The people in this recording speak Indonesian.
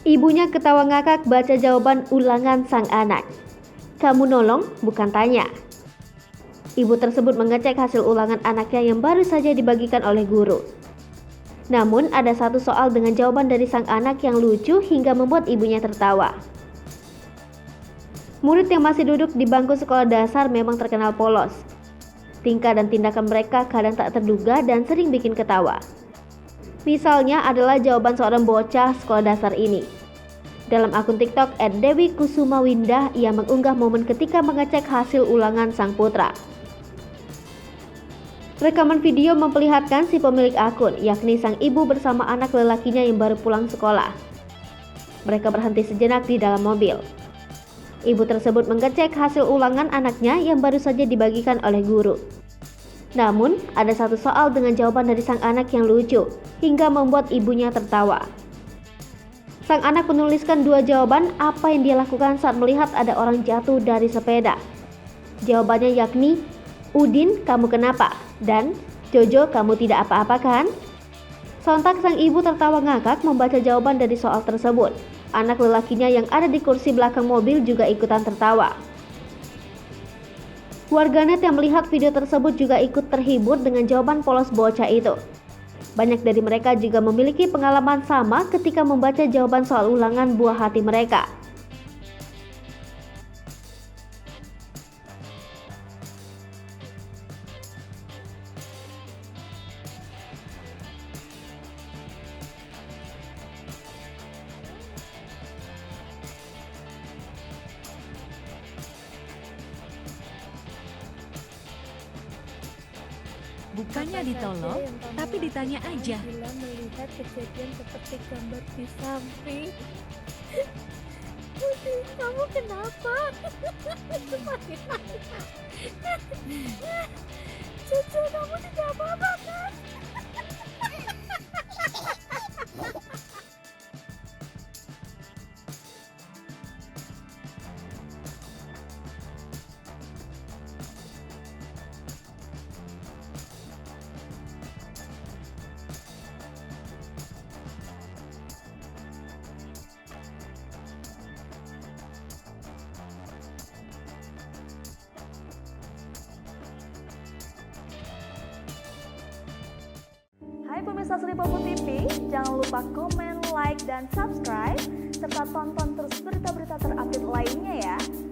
Ibunya ketawa ngakak baca jawaban ulangan sang anak. Kamu nolong, bukan tanya. Ibu tersebut mengecek hasil ulangan anaknya yang baru saja dibagikan oleh guru. Namun ada satu soal dengan jawaban dari sang anak yang lucu hingga membuat ibunya tertawa. Murid yang masih duduk di bangku sekolah dasar memang terkenal polos. Tingkah dan tindakan mereka kadang tak terduga dan sering bikin ketawa. Misalnya adalah jawaban seorang bocah sekolah dasar ini. Dalam akun TikTok @dewikusumawindah, ia mengunggah momen ketika mengecek hasil ulangan sang putra. Rekaman video memperlihatkan si pemilik akun, yakni sang ibu bersama anak lelakinya yang baru pulang sekolah. Mereka berhenti sejenak di dalam mobil. Ibu tersebut mengecek hasil ulangan anaknya yang baru saja dibagikan oleh guru. Namun, ada satu soal dengan jawaban dari sang anak yang lucu, hingga membuat ibunya tertawa. Sang anak menuliskan dua jawaban apa yang dia lakukan saat melihat ada orang jatuh dari sepeda. Jawabannya yakni, Udin, kamu kenapa? Dan, Jojo, kamu tidak apa-apa kan? Sontak sang ibu tertawa ngakak membaca jawaban dari soal tersebut. Anak lelakinya yang ada di kursi belakang mobil juga ikutan tertawa. Warganet yang melihat video tersebut juga ikut terhibur dengan jawaban polos bocah itu. Banyak dari mereka juga memiliki pengalaman sama ketika membaca jawaban soal ulangan buah hati mereka. Bukannya ditolong, tapi ditanya aja. Bila melihat kejadian seperti gambar di samping. Putri, kamu kenapa? Cucu, kamu tidak apa-apa kan? Hai pemirsa Sri Popo TV, jangan lupa komen, like, dan subscribe, serta tonton terus berita-berita terupdate lainnya